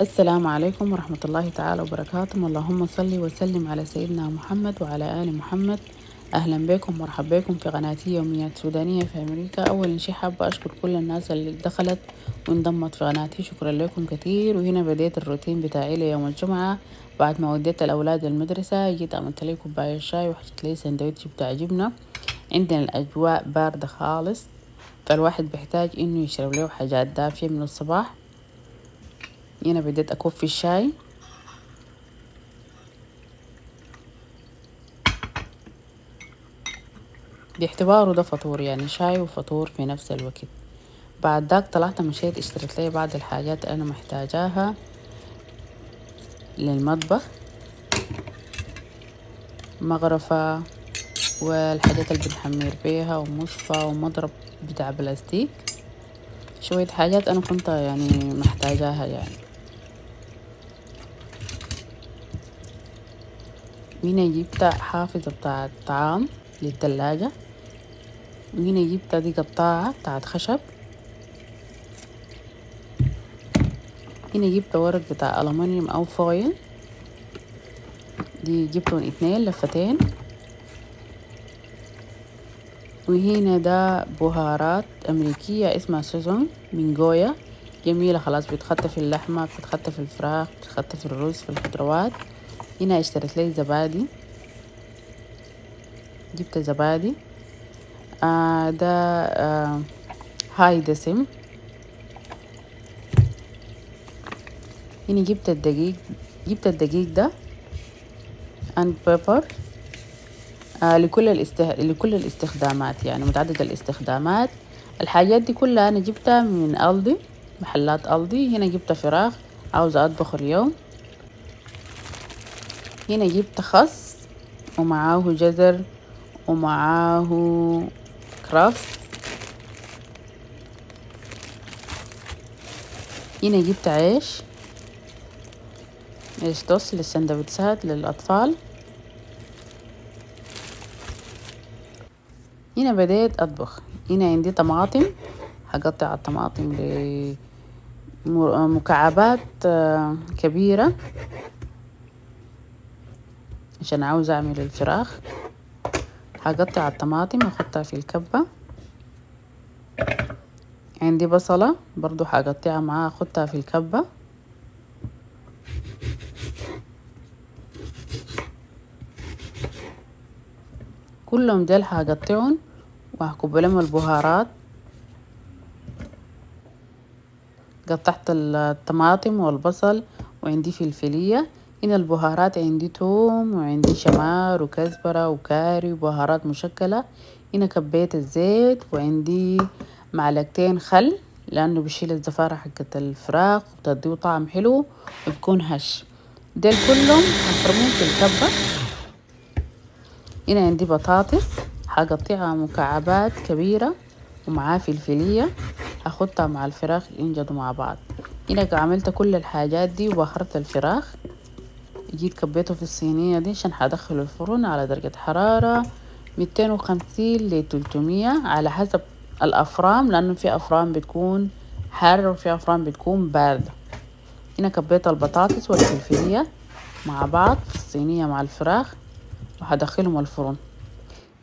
السلام عليكم ورحمة الله تعالى وبركاته. اللهم صل وسلم على سيدنا محمد وعلى آل محمد. أهلا بكم ومرحبا بكم في قناتي يوميات سودانية في أمريكا. أول شي حابة أشكر كل الناس اللي دخلت وانضمت في قناتي، شكرا لكم كتير. وهنا بديت الروتين بتاعي ليوم الجمعة. بعد ما وديت الأولاد المدرسة جيت عملت لي كوباية شاي وحشت لي سندوتش بتاع جبنة. عندنا الأجواء باردة خالص، فالواحد بيحتاج إنه يشرب له حاجات دافية من الصباح. هنا بديت أكوب في الشاي. باعتباره ده فطور، يعني شاي وفطور في نفس الوقت. بعد داك طلعت مشيت اشتريت لي بعض الحاجات انا محتاجاها للمطبخ، مغرفة والحاجات اللي بنحمر بيها ومصفى ومضرب بتاع بلاستيك، شوية حاجات انا كنت يعني محتاجاها يعني. هنا جبت حافظة بتاعة طعام للتلاجة، وهنا جبت دي قطاعة بتاعة خشب. هنا جبت ورق بتاع ألمنيوم أو فويل، دي جبتهم 2 لفتين. وهنا ده بهارات أمريكية اسمها سوزون من جويا، جميلة خلاص، بتخطى في اللحمة، بتخطى في الفراخ، بتخطى في الرز، في الخضروات. هنا اشتريت لي زبادي، جبت زبادي ده هاي دسم. هنا جبت الدقيق، جبت الدقيق ده and pepper لكل الاستخدامات، يعني متعدد الاستخدامات. الحاجات دي كلها أنا جبتها من ألدي، محلات ألدي. هنا جبت فراخ عاوزة أطبخ اليوم. هنا جبت خس ومعاه جزر ومعاه كرفس. هنا جبت عيش توست للسندوتشات للأطفال. هنا بديت أطبخ. هنا عندي طماطم، هقطع الطماطم لمكعبات كبيرة عشان عاوز أعمل الفراخ. هقطع الطماطم وأحطها في الكبة. عندي بصلة برضو هقطعها معاها أحطها في الكبة. كلهم ديل هقطعهم وهكب لهم البهارات. قطعت الطماطم والبصل وعندي فلفلية. هنا البهارات عندي توم وعندي شمار وكزبرة وكاري وبهارات مشكلة. هنا كبيت الزيت وعندي معلقتين خل لأنه بيشيل الزفارة حقت الفراخ وبتديه طعم حلو وبكون هش. ديل كلهم هفرمهم في الكبة. هنا عندي بطاطس هقطعها مكعبات كبيرة ومعاه فلفلية، هاخدها مع الفراخ ينجضوا مع بعض. هنا عملت كل الحاجات دي وبهرت الفراخ. جيت كبيته في الصينية دي عشان هدخله الفرن على درجة حرارة 250 ل 300 على حسب الأفرام، لأنه في أفرام بتكون حارة وفي أفرام بتكون باردة. هنا كبيت البطاطس والفلفلية مع بعض في الصينية مع الفراخ وهدخلهم الفرن.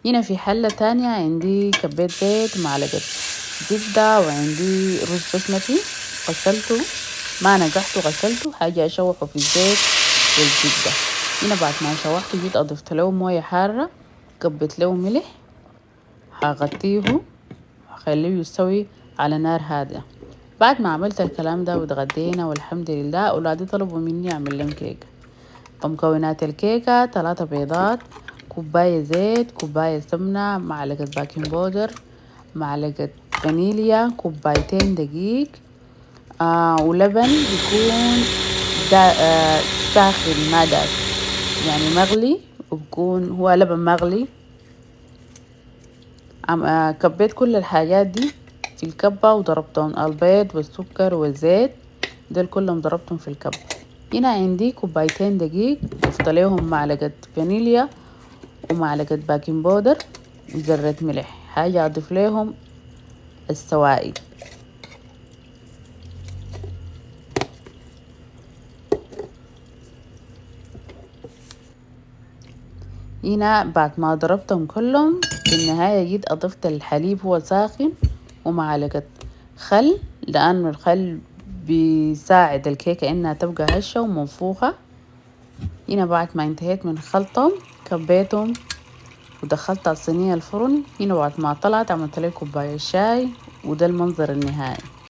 هنا في حلة تانية عندي كبيت زيت ومعلقة زبدة وعندي رز بسمتي غسلته، ما نقعته غسلته، حاجة أشوحه في الزيت والزبدة. هنا بعد ما شوحته جيت أضفت له موية حارة، كبت له ملح، هغطيه وخليه يستوي على نار هادئة. بعد ما عملت الكلام ده واتغدينا والحمد لله، أولادي طلبوا مني أعمل لهم كيكة. فمكونات الكيكة 3 بيضات، كوباية زيت، كوباية سمنة، معلقة باكنج باودر، معلقة فانيليا، كوبايتين دقيق ولبن بيكون ساخن ما دافي، يعني مغلي، وبكون هو لبن مغلي. كبيت كل الحاجات دي في الكبة وضربتهم، البيض والسكر والزيت دول كلهم ضربتهم في الكبة. هنا عندي كوبايتين دقيق ضفت لهم معلقة فانيليا ومعلقة باكنج باودر وذرة ملح، حاجة أضيف لهم السوائل. هنا بعد ما ضربتهم كلهم في النهاية جيت أضفت الحليب هو ساخن ومعلقة خل، لأنه الخل بيساعد الكيكة إنها تبقى هشة ومنفوخة. هنا بعد ما انتهيت من خلطهم كبيتهم ودخلت الصينية الفرن. هنا بعد ما طلعت عملت لي كوباية شاي، وده المنظر النهائي.